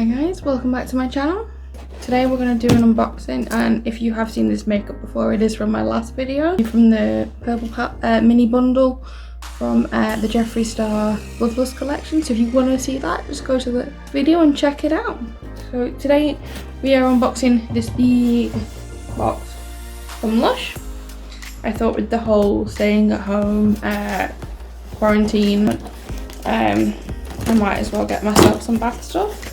Hi guys, welcome back to my channel. Today we're going to do an unboxing, and if you have seen this makeup before, it is from my last video, from the purple mini bundle from the Jeffree Star Bloodlust collection. So if you want to see that, just go to the video and check it out. So today we are unboxing this big box from Lush. I thought with the whole staying at home quarantine, I might as well get myself some bath stuff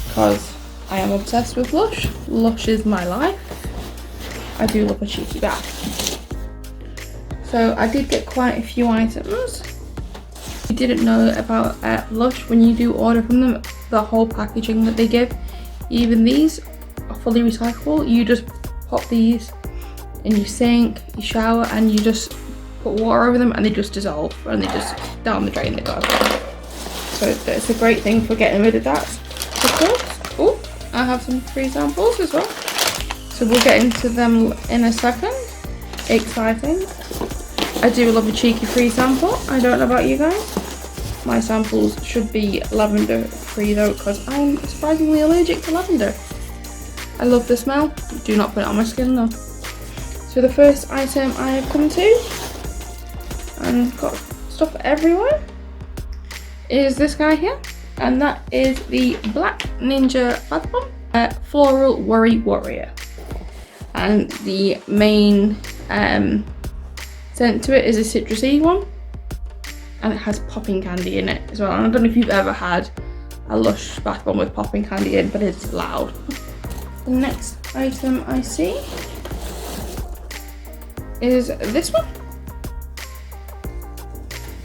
because I am obsessed with Lush. Lush is my life. I do love a cheeky bath. So I did get quite a few items. If you didn't know about Lush, when you do order from them, the whole packaging that they give, even these are fully recyclable. You just pop these in your sink, your shower, and you just put water over them and they just dissolve and they just down the drain they go. So it's a great thing for getting rid of that. Of course. Oh, I have some free samples as well. So we'll get into them in a second. Exciting. I do love a cheeky free sample. I don't know about you guys. My samples should be lavender free though, because I'm surprisingly allergic to lavender. I love the smell. Do not put it on my skin though. So the first item I have come to, and got stuff everywhere, is this guy here. And that is the Black Ninja Bath Bomb Floral Worry Warrior. And the main scent to it is a citrusy one, and it has popping candy in it as well. And I don't know if you've ever had a Lush bath bomb with popping candy in, but it's loud. The next item I see is this one,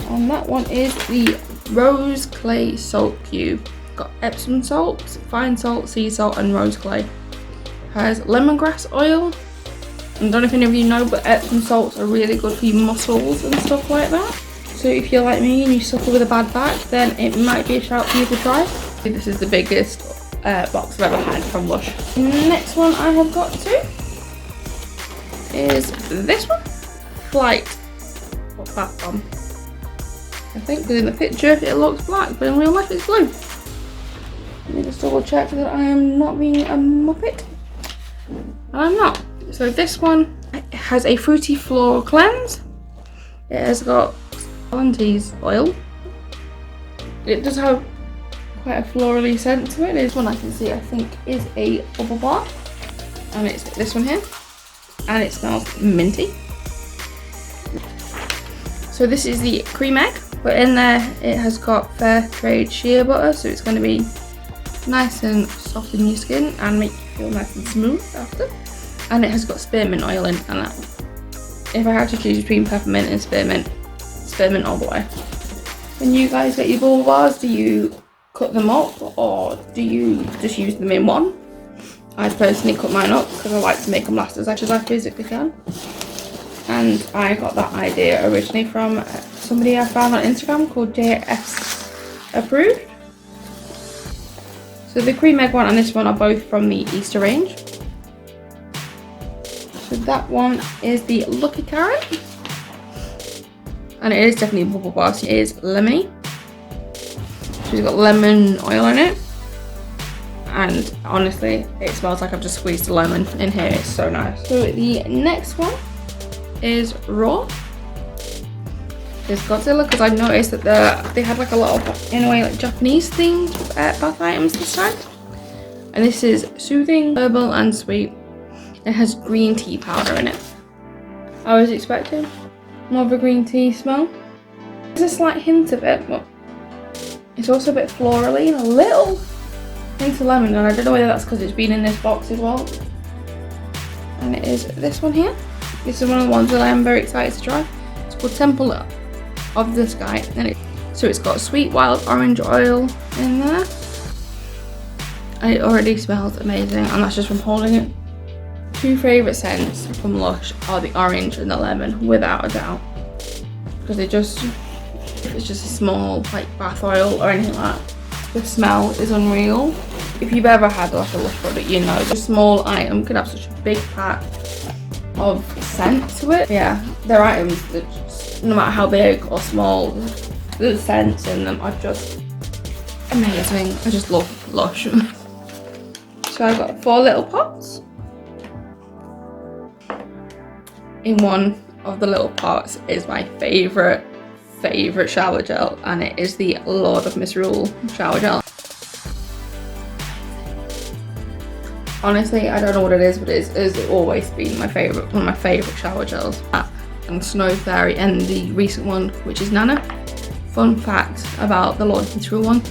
and that one is the Rose Clay Salt Cube. Got Epsom salt, fine salt, sea salt, and rose clay. Has lemongrass oil. I don't know if any of you know, but Epsom salts are really good for your muscles and stuff like that. So if you're like me and you suffer with a bad back, then it might be a shout for you to try. This is the biggest box I've ever had from Lush. The next one I have got to is this one, Flight Bath Bomb. I think in the picture it looks black, but in real life it's blue. Let me just double check that I am not being a muppet. I'm not. So this one has a fruity floral cleanse. It has got Valentine's oil. It does have quite a florally scent to it. This one I can see, I think, is a bubble bath, and it's this one here, and it smells minty. So this is the cream egg, but in there it has got fair trade shea butter, so it's going to be nice and soft in your skin and make you feel nice and smooth after. And it has got spearmint oil in, and that, if I had to choose between peppermint and spearmint all the way. When you guys get your bubble bars, do you cut them up or do you just use them in one? I personally cut mine up because I like to make them last as much as I physically can. And I got that idea originally from somebody I found on Instagram called JS Approved. So the cream egg one and this one are both from the Easter range. So that one is the Lucky Carrot, and it is definitely a bubble bath. It is lemony. So it's got lemon oil in it, and honestly it smells like I've just squeezed a lemon in here. It's so nice. So the next one is Raw. It's Godzilla, because I noticed that they had like a lot of, in a way, like Japanese themed bath items this time. And this is soothing, herbal, and sweet. It has green tea powder in it. I was expecting more of a green tea smell. There's a slight hint of it, but it's also a bit florally and a little hint of lemon. And I don't know whether that's because it's been in this box as well. And it is this one here. This is one of the ones that I am very excited to try. It's called Temple of the Sky, and so it's got sweet wild orange oil in there, and it already smells amazing, and that's just from holding it. Two favourite scents from Lush are the orange and the lemon, without a doubt, because if it's just a small like bath oil or anything like that, the smell is unreal. If you've ever had like a Lush product, you know a small item can have such a big pack of scent to it. Yeah, they're items that just, no matter how big or small, the scents in them are just amazing. I just love Lush. So I've got 4 little pots. In one of the little pots is my favourite shower gel, and it is the Lord of Misrule shower gel. Honestly, I don't know what it is, but it's always been my favourite, one of my favourite shower gels. And Snow Fairy, and the recent one, which is Nana. Fun fact about the Lord of Misrule one,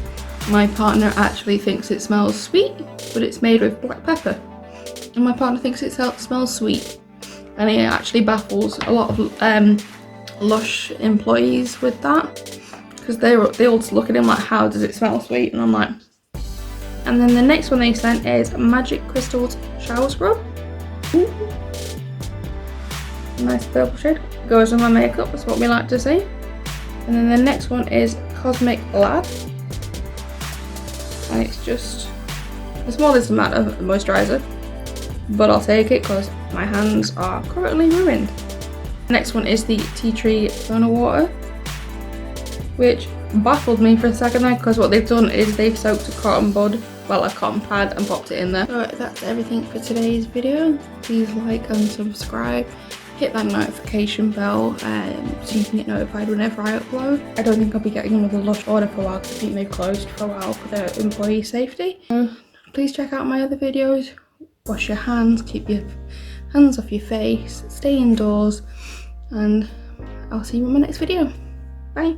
my partner actually thinks it smells sweet, but it's made with black pepper. And my partner thinks it smells sweet. And it actually baffles a lot of Lush employees with that, because they all just look at him like, how does it smell sweet? And I'm like, and then the next one they sent is Magic Crystals Shower Scrub. Ooh. Nice purple shade, goes on my makeup, that's what we like to see. And then the next one is Cosmic Lad, and it's just the smallest amount of moisturiser, but I'll take it because my hands are currently ruined. Next one is the Tea Tree Toner Water, which baffled me for a second there, because what they've done is they've soaked a cotton bud, well, a cotton pad, and popped it in there. So that's everything for today's video. Please like and subscribe. Hit that notification bell so you can get notified whenever I upload. I don't think I'll be getting another Lush order for a while, because I think they've closed for a while for their employee safety. So please check out my other videos. Wash your hands, keep your hands off your face, stay indoors, and I'll see you in my next video. Bye.